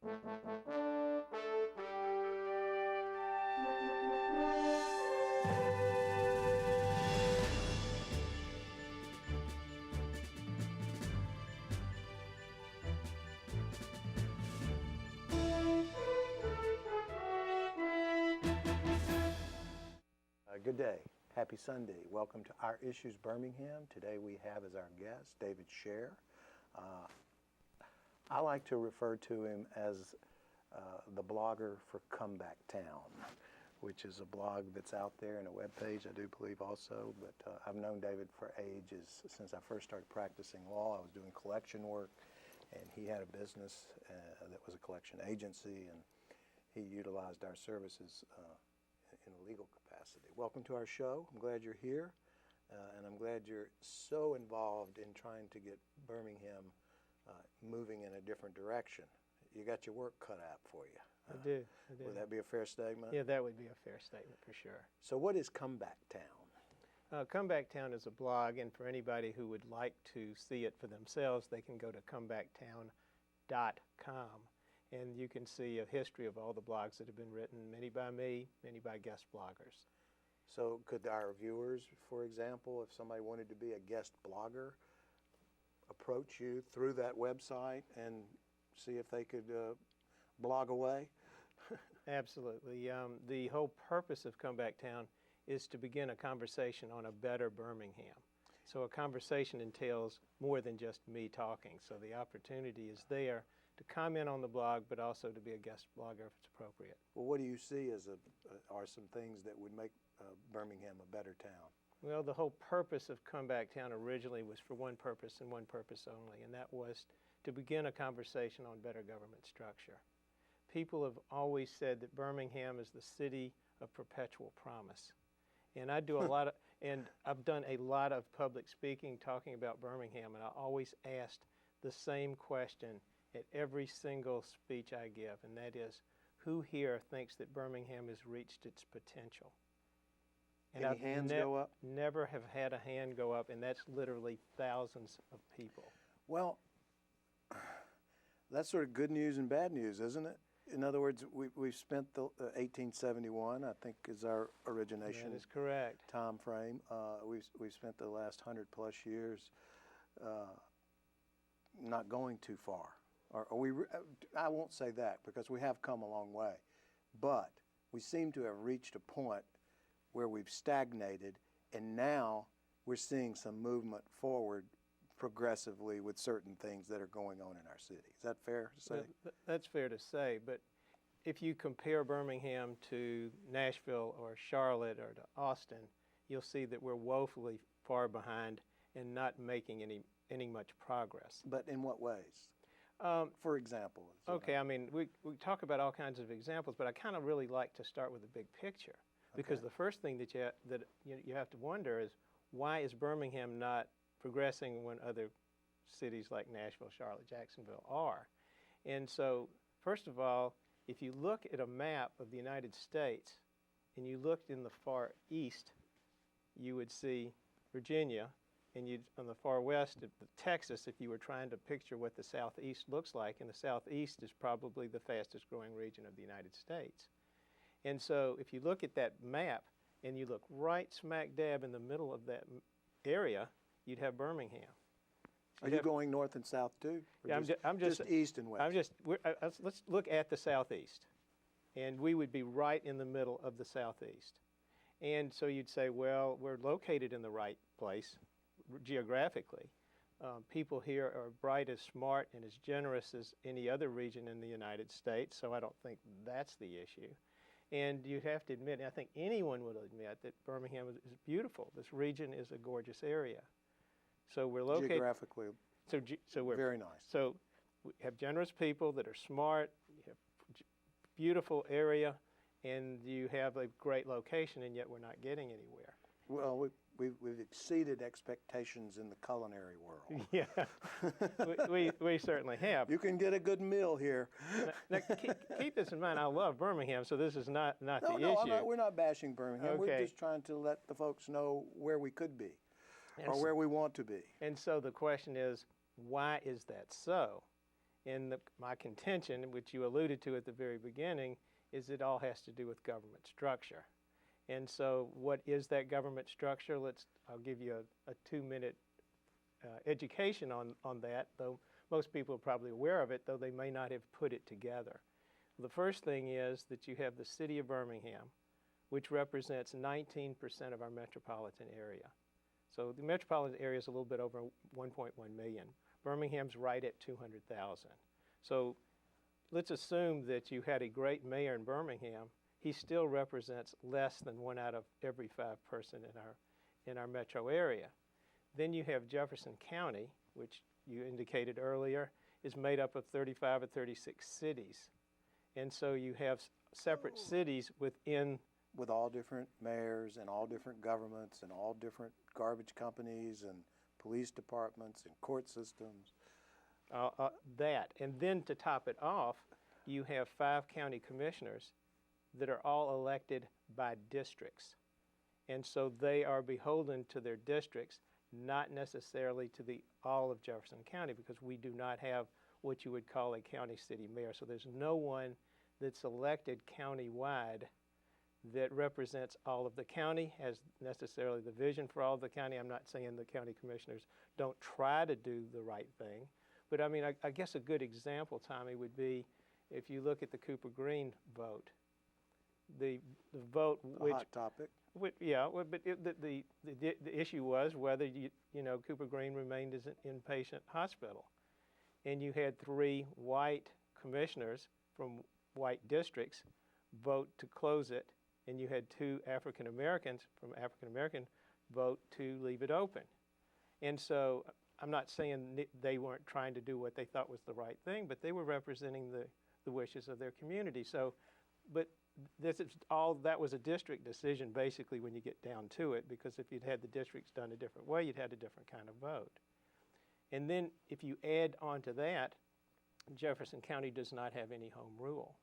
Good day. Happy Sunday. Welcome to Our Issues Birmingham. Today we have as our guest David Sher. I like to refer to him as the blogger for Comeback Town, which is a blog that's out there and a web page, I do believe also. But I've known David for ages. Since I first started practicing law, I was doing collection work, and he had a business that was a collection agency, and he utilized our services in a legal capacity. Welcome to our show. I'm glad you're here, and I'm glad you're so involved in trying to get Birmingham moving in a different direction. You got your work cut out for you. I do. Would that be a fair statement? Yeah, that would be a fair statement for sure. So what is Comeback Town? Comeback Town is a blog, and for anybody who would like to see it for themselves, they can go to comebacktown.com. And you can see a history of all the blogs that have been written, many by me, many by guest bloggers. So could our viewers, for example, if somebody wanted to be a guest blogger, approach you through that website and see if they could blog away? Absolutely. The whole purpose of Comeback Town is to begin a conversation on a better Birmingham. So a conversation entails more than just me talking. So the opportunity is there to comment on the blog, but also to be a guest blogger if it's appropriate. Well, what do you see as are some things that would make Birmingham a better town? Well, the whole purpose of Comeback Town originally was for one purpose and one purpose only, and that was to begin a conversation on better government structure. People have always said that Birmingham is the city of perpetual promise. And I do a lot of, and I've done a lot of public speaking talking about Birmingham, and I always asked the same question at every single speech I give, and that is, who here thinks that Birmingham has reached its potential? And Any hands go up? Never have had a hand go up, and that's literally thousands of people. Well, that's sort of good news and bad news, isn't it? In other words, we've spent the 1871, I think, is our origination. That is correct. Time frame. We've spent the last 100+ years not going too far. I won't say that, because we have come a long way, but we seem to have reached a point where we've stagnated, and now we're seeing some movement forward progressively with certain things that are going on in our city. Is that fair to say? That's fair to say, but if you compare Birmingham to Nashville or Charlotte or to Austin, you'll see that we're woefully far behind and not making any much progress. But in what ways? For example. Okay, I mean, we talk about all kinds of examples, but I kind of really like to start with the big picture, because the first thing that you have to wonder is, why is Birmingham not progressing when other cities like Nashville, Charlotte, Jacksonville are? And so, first of all, if you look at a map of the United States and you looked in the far east, you would see Virginia, and on the far west of Texas, if you were trying to picture what the southeast looks like, and the southeast is probably the fastest growing region of the United States. And so if you look at that map and you look right smack dab in the middle of that area, you'd have Birmingham. So are you going north and south too? Or yeah, I'm just east and west. Let's look at the southeast, and we would be right in the middle of the southeast. And so you'd say, well, we're located in the right place geographically. People here are bright, as smart, and as generous as any other region in the United States, so I don't think that's the issue. And you have to admit, and I think anyone would admit, that Birmingham is beautiful. This region is a gorgeous area. So we're located geographically. So we're very nice. So we have generous people that are smart. You have beautiful area, and you have a great location, and yet we're not getting anywhere. Well, we've exceeded expectations in the culinary world. Yeah, we certainly have. You can get a good meal here. Now, keep this in mind. I love Birmingham, so this is not the issue. We're not bashing Birmingham. Okay. We're just trying to let the folks know where we could be, or where we want to be. And so the question is, why is that so? And my contention, which you alluded to at the very beginning, is it all has to do with government structure. And so what is that government structure? I'll give you a 2-minute education on that, though most people are probably aware of it, though they may not have put it together. The first thing is that you have the city of Birmingham, which represents 19% of our metropolitan area. So the metropolitan area is a little bit over 1.1 million. Birmingham's right at 200,000. So let's assume that you had a great mayor in Birmingham. He still represents less than 1 out of every 5 person in our metro area. Then you have Jefferson County, which you indicated earlier, is made up of 35 or 36 cities. And so you have separate cities within. With all different mayors and all different governments and all different garbage companies and police departments and court systems. And then to top it off, you have 5 county commissioners that are all elected by districts. And so they are beholden to their districts, not necessarily to all of Jefferson County, because we do not have what you would call a county city mayor. So there's no one that's elected county-wide that represents all of the county, has necessarily the vision for all of the county. I'm not saying the county commissioners don't try to do the right thing, but I mean, I guess a good example, Tommy, would be if you look at the Cooper Green vote. The vote, which, a hot topic. But the issue was whether Cooper Green remained as an inpatient hospital, and you had 3 white commissioners from white districts vote to close it, and you had 2 African Americans from African American vote to leave it open. And so I'm not saying they weren't trying to do what they thought was the right thing, but they were representing the wishes of their community. So, but that was a district decision basically when you get down to it, because if you'd had the districts done a different way, you'd had a different kind of vote. And then if you add on to that, Jefferson County does not have any home rule.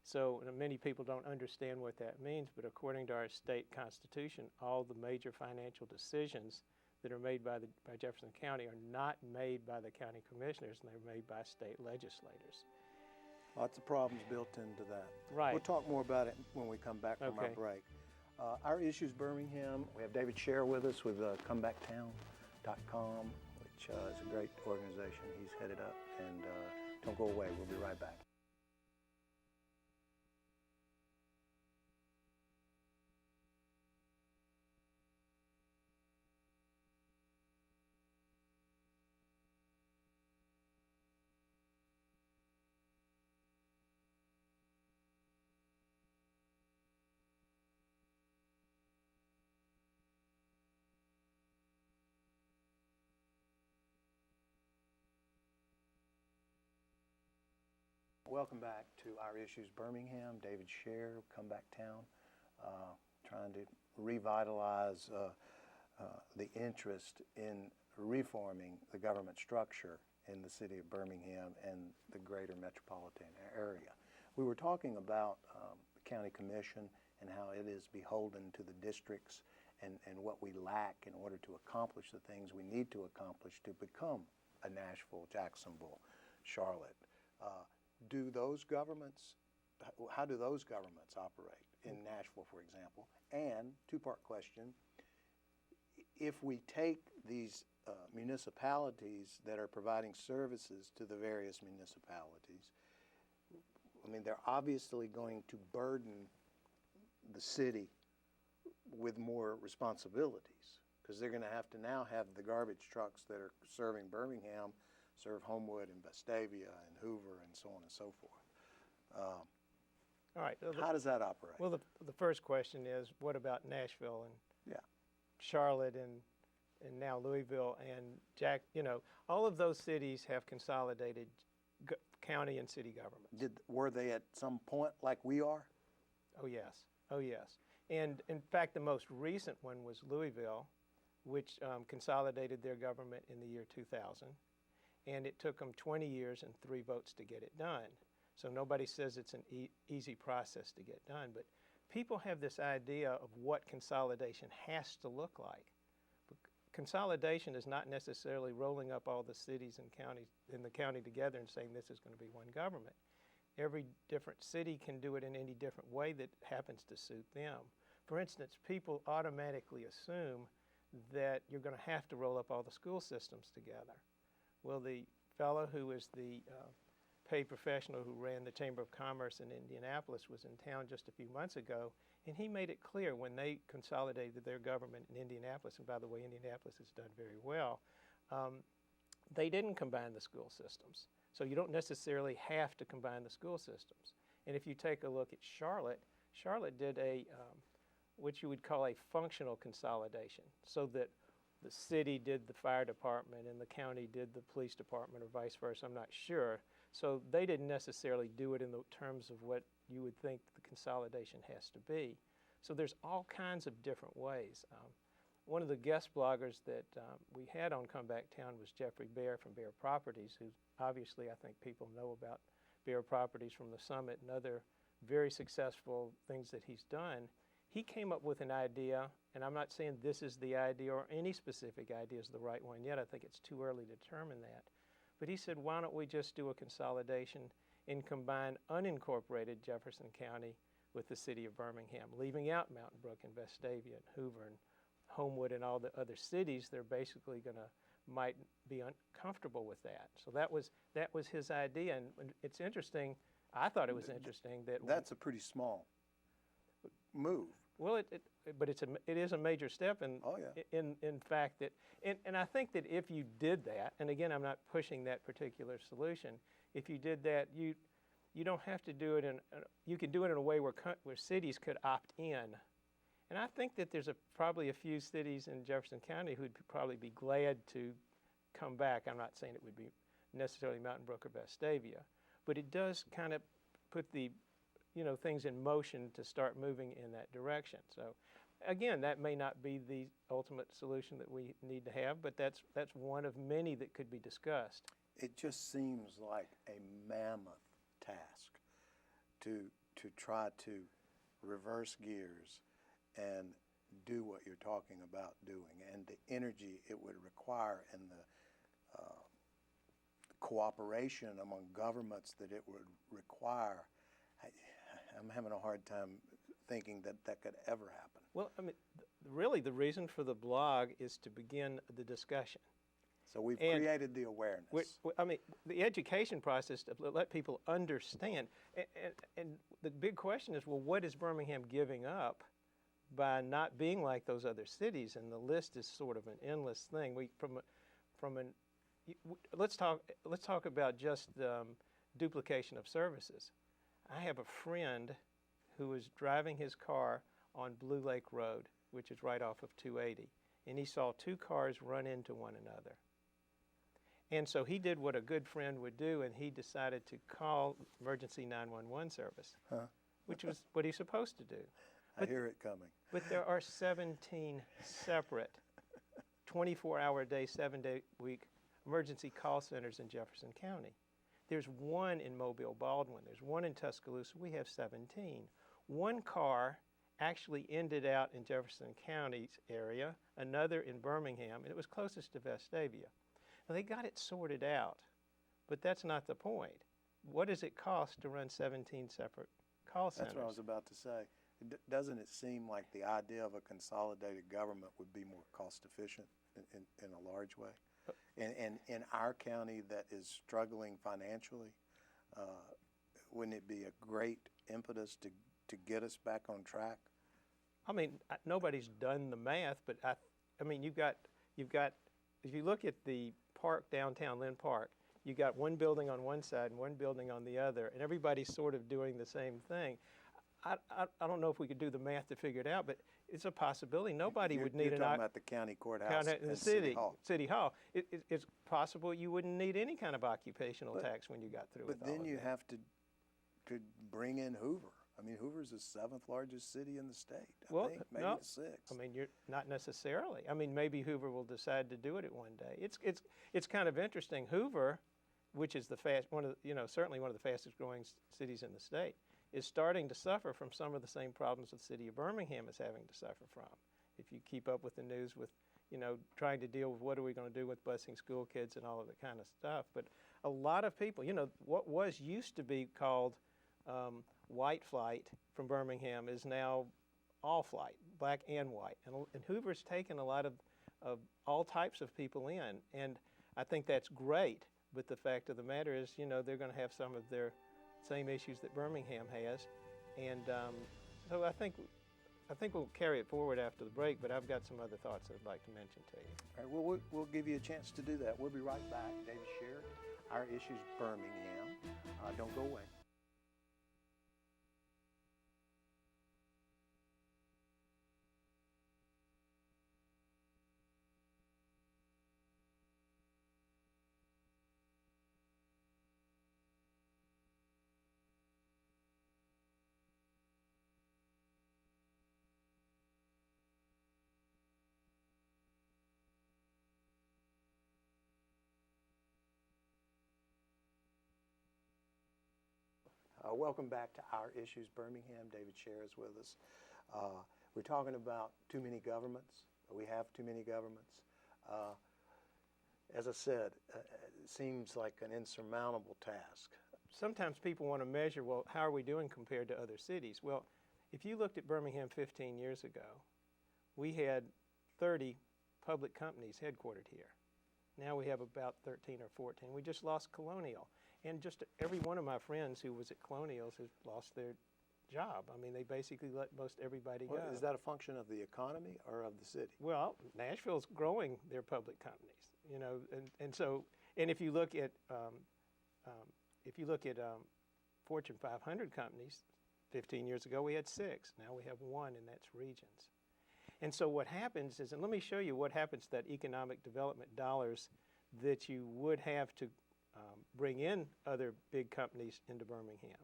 So many people don't understand what that means, but according to our state constitution, all the major financial decisions that are made by Jefferson County are not made by the county commissioners, and they're made by state legislators. Lots of problems built into that. Right. We'll talk more about it when we come back from our break. Our Issues Birmingham, we have David Sher with us with comebacktown.com, which is a great organization he's headed up. And don't go away. We'll be right back. Welcome back to Our Issues Birmingham. David Sher, Comeback Town, trying to revitalize the interest in reforming the government structure in the city of Birmingham and the greater metropolitan area. We were talking about the county commission and how it is beholden to the districts and what we lack in order to accomplish the things we need to accomplish to become a Nashville, Jacksonville, Charlotte. Do those governments, how do those governments operate in Nashville, for example? And two-part question, if we take these municipalities that are providing services to the various municipalities, I mean, they're obviously going to burden the city with more responsibilities, because they're going to have to now have the garbage trucks that are serving Birmingham serve Homewood and Vestavia and Hoover and so on and so forth. All right. How does that operate? Well, the first question is, what about Nashville and yeah. Charlotte and now Louisville and all of those cities have consolidated county and city governments. Were they at some point like we are? Oh, yes. Oh, yes. And in fact, the most recent one was Louisville, which consolidated their government in the year 2000. And it took them 20 years and 3 votes to get it done. So nobody says it's an easy process to get done. But people have this idea of what consolidation has to look like. consolidation is not necessarily rolling up all the cities and counties in the county together and saying this is going to be one government. Every different city can do it in any different way that happens to suit them. For instance, people automatically assume that you're going to have to roll up all the school systems together. Well, the fellow who is the paid professional who ran the Chamber of Commerce in Indianapolis was in town just a few months ago, and he made it clear when they consolidated their government in Indianapolis, and by the way, Indianapolis has done very well, they didn't combine the school systems. So you don't necessarily have to combine the school systems. And if you take a look at Charlotte, Charlotte did a what you would call a functional consolidation, so that the city did the fire department and the county did the police department, or vice versa, I'm not sure. So they didn't necessarily do it in the terms of what you would think the consolidation has to be. So there's all kinds of different ways. One of the guest bloggers that we had on Come Back Town was Jeffrey Bear from Bear Properties, who obviously I think people know about Bear Properties from the Summit and other very successful things that he's done. He came up with an idea, and I'm not saying this is the idea or any specific idea is the right one yet. I think it's too early to determine that. But he said, why don't we just do a consolidation and combine unincorporated Jefferson County with the city of Birmingham, leaving out Mountain Brook and Vestavia and Hoover and Homewood and all the other cities. They're basically might be uncomfortable with that. So that was his idea, and it's interesting. I thought it was interesting that that's a pretty small move. Well, but it is a major step in fact that, and I think that if you did that, and again, I'm not pushing that particular solution. If you did that, you don't have to do it you can do it in a way where cities could opt in. And I think that there's probably a few cities in Jefferson County who'd probably be glad to come back. I'm not saying it would be necessarily Mountain Brook or Vestavia, but it does kind of put the things in motion to start moving in that direction. So again, that may not be the ultimate solution that we need to have, but that's one of many that could be discussed. It just seems like a mammoth task to try to reverse gears and do what you're talking about doing, and the energy it would require and the cooperation among governments that it would require. I'm having a hard time thinking that could ever happen. Well, I mean, really the reason for the blog is to begin the discussion. So we've created the awareness. I mean, the education process to let people understand. And the big question is, well, what is Birmingham giving up by not being like those other cities? And the list is sort of an endless thing. Let's talk about just duplication of services. I have a friend who was driving his car on Blue Lake Road, which is right off of 280, and he saw two cars run into one another. And so he did what a good friend would do, and he decided to call emergency 911 service, which was what he's supposed to do. I hear it coming. But there are 17 separate 24-hour-a-day, 7-day-a-week emergency call centers in Jefferson County. There's one in Mobile Baldwin. There's one in Tuscaloosa. We have 17. One car actually ended out in Jefferson County's area, another in Birmingham, and it was closest to Vestavia. Now, they got it sorted out, but that's not the point. What does it cost to run 17 separate call centers? That's what I was about to say. Doesn't it seem like the idea of a consolidated government would be more cost efficient in a large way? And in our county that is struggling financially, wouldn't it be a great impetus to get us back on track? I mean, nobody's done the math, but I mean, you've got. If you look at the park downtown, Lynn Park, you got one building on one side and one building on the other, and everybody's sort of doing the same thing. I don't know if we could do the math to figure it out, but it's a possibility. Nobody would need You're talking about the county courthouse and the City Hall. City Hall. It's possible you wouldn't need any kind of occupational tax when you got through with all of that. But then you have to bring in Hoover. I mean, Hoover's the 7th largest city in the state. I think, maybe the 6th. I mean, you're not necessarily. I mean, maybe Hoover will decide to do it one day. It's kind of interesting. Hoover, which is certainly one of the fastest growing cities in the state, is starting to suffer from some of the same problems the city of Birmingham is having to suffer from. If you keep up with the news with, trying to deal with what are we going to do with busing school kids and all of that kind of stuff. But a lot of people, what used to be called white flight from Birmingham is now all flight, black and white. And Hoover's taken a lot of all types of people in. And I think that's great. But the fact of the matter is, they're going to have some of their same issues that Birmingham has. And so I think we'll carry it forward after the break, but I've got some other thoughts I'd like to mention to you. All right, well, we'll give you a chance to do that. We'll be right back. David Sher, Our Issues Birmingham. Don't go away. Welcome back to Our Issues Birmingham. David Sher is with us. We're talking about too many governments. We have too many governments. As I said, it seems like an insurmountable task. Sometimes people want to measure, well, how are we doing compared to other cities? Well, if you looked at Birmingham 15 years ago, we had 30 public companies headquartered here. Now we have about 13 or 14. We just lost Colonial. And just every one of my friends who was at Colonials has lost their job. I mean, they basically let most everybody go. Is that a function of the economy or of the city? Well, Nashville's growing their public companies, and if you look at Fortune 500 companies, 15 years ago we had 6. Now we have 1, and that's Regions. And so what happens is, and let me show you what happens to that economic development dollars that you would have to bring in other big companies into Birmingham.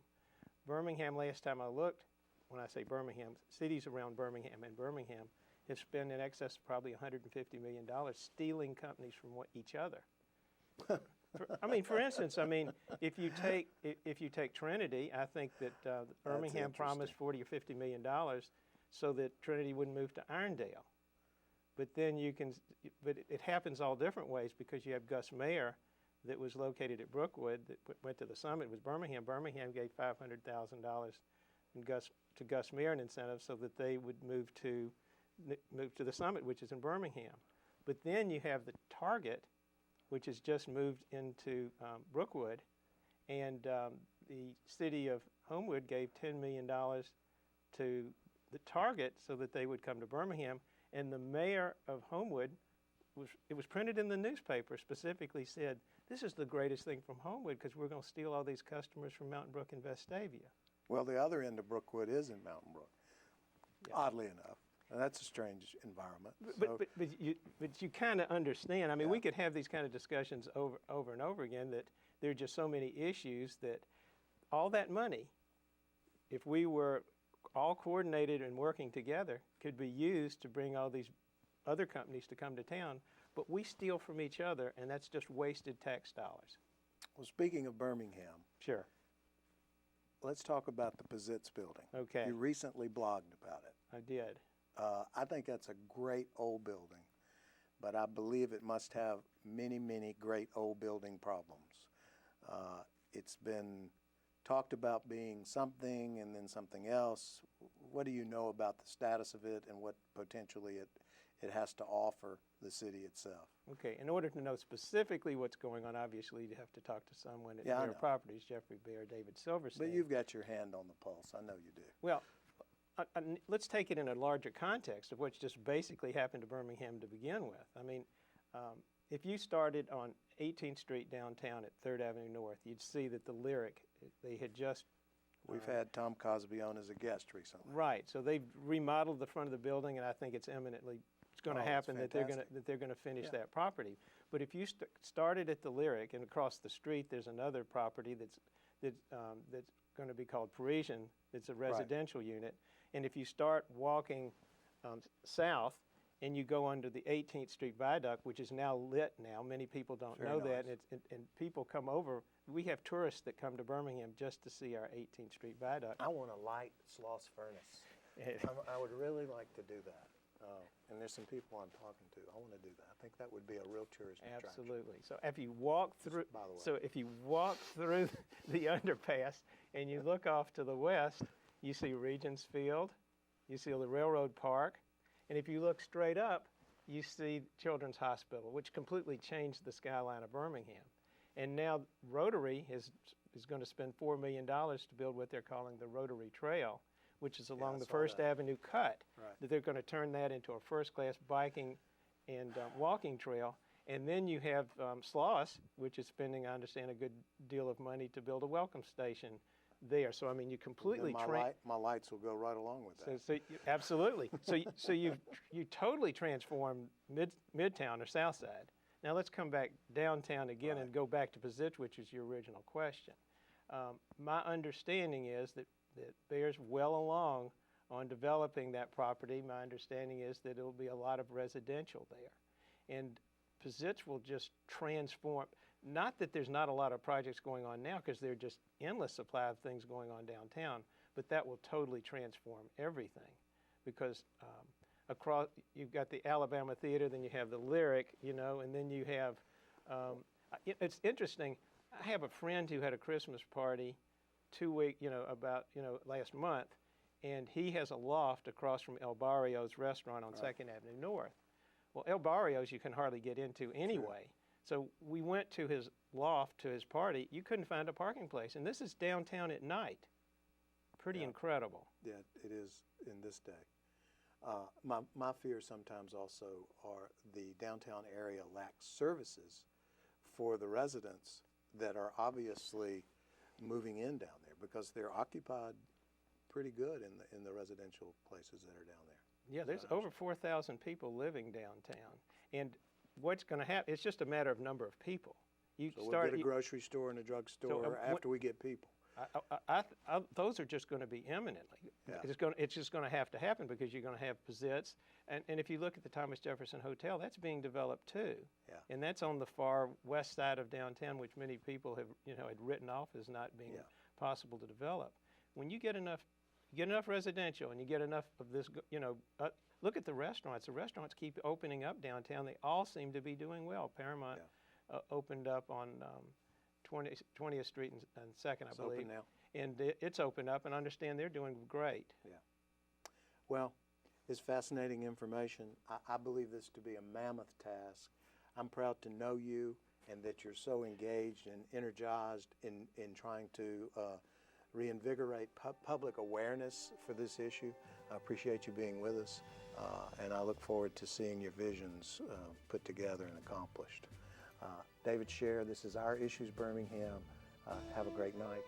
Birmingham, last time I looked, when I say Birmingham, cities around Birmingham and Birmingham have spent in excess of probably $150 million stealing companies from each other. For instance, if you take Trinity, I think that Birmingham promised $40 or $50 million so that Trinity wouldn't move to Irondale. But then it happens all different ways, because you have Gus Mayer that was located at Brookwood that went to the summit with Birmingham. Birmingham gave $500,000 to Gus Mayer in incentive so that they would move to the summit, which is in Birmingham. But then you have the Target, which has just moved into Brookwood, and the city of Homewood gave $10 million to the Target so that they would come to Birmingham. And the mayor of Homewood, it was printed in the newspaper, specifically said, this is the greatest thing from Homewood because we're going to steal all these customers from Mountain Brook and Vestavia. Well, the other end of Brookwood is in Mountain Brook, yeah. Oddly enough. And that's a strange environment. But you kind of understand. Yeah. We could have these kind of discussions over and over again, that there are just so many issues that all that money, if we were all coordinated and working together, could be used to bring all these other companies to come to town. But we steal from each other, and that's just wasted tax dollars. Well, speaking of Birmingham. Sure. Let's talk about the Pizitz building. Okay. You recently blogged about it. I did. I think that's a great old building, but I believe it must have many, many great old building problems. It's been talked about being something and then something else. What do you know about the status of it and what potentially it has to offer the city itself? Okay, in order to know specifically what's going on, obviously you have to talk to someone at Bear Properties, Jeffrey Bear, David Silverstein. But you've got your hand on the pulse, I know you do. Well, let's take it in a larger context of what's just basically happened to Birmingham to begin with. If you started on 18th Street downtown at 3rd Avenue North, you'd see that the Lyric, they had just... We've had Tom Cosby on as a guest recently. Right, so they've remodeled the front of the building, and I think it's going to happen that they're going to finish that property. But if you started at the Lyric, and across the street there's another property that's going to be called Parisian. It's a residential unit, and if you start walking south and you go under the 18th Street Viaduct, which is now lit now, many people don't know that, and people come over. We have tourists that come to Birmingham just to see our 18th Street Viaduct. I want a light Sloss furnace. I would really like to do that. And there's some people I'm talking to. I want to do that. I think that would be a real tourism attraction. Absolutely. So if you walk through, By the way. so if you walk through the underpass and you look off to the west, you see Regents Field, you see the railroad park, and if you look straight up, you see Children's Hospital, which completely changed the skyline of Birmingham. And now Rotary is going to spend $4 million to build what they're calling the Rotary Trail, which is along the First Avenue cut. Right. That they're going to turn that into a first-class biking and walking trail. And then you have Sloss, which is spending, I understand, a good deal of money to build a welcome station there. So I mean, you completely my lights will go right along with that. Absolutely. So you totally transformed Midtown or South Side. Now let's come back downtown again and go back to Pizitch, which is your original question. My understanding is that Bear's well along on developing that property. My understanding is that it'll be a lot of residential there. And Pizitch will just transform, not that there's not a lot of projects going on now, because there's just endless supply of things going on downtown, but that will totally transform everything. Because across, you've got the Alabama Theater, then you have the Lyric, and then you have, it's interesting, I have a friend who had a Christmas party last month, and he has a loft across from El Barrio's restaurant on 2nd Avenue North. Well, El Barrio's you can hardly get into anyway. So we went to his loft, to his party. You couldn't find a parking place, and this is downtown at night. Pretty incredible. Yeah, it is in this day. My fear sometimes also are the downtown area lacks services for the residents that are obviously moving in down there, because they're occupied pretty good in the residential places that are down there. Yeah, there's over 4,000 people living downtown, and what's going to happen? It's just a matter of number of people. We'll get a grocery store and a drugstore after we get people. Those are just going to be imminently. Yeah. It's just going to have to happen, because you're going to have Pizitz, and if you look at the Thomas Jefferson Hotel, that's being developed too. Yeah. And that's on the far west side of downtown, which many people have had written off as not being possible to develop. When you get enough residential and you get enough of this, look at the restaurants. The restaurants keep opening up downtown. They all seem to be doing well. Paramount opened up on 20th Street and 2nd, I believe. Open now. And it's opened up, and I understand they're doing great. Yeah. Well, it's fascinating information. I believe this to be a mammoth task. I'm proud to know you and that you're so engaged and energized in trying to reinvigorate public awareness for this issue. I appreciate you being with us, and I look forward to seeing your visions put together and accomplished. David Sher, this is Our Issues Birmingham. Have a great night.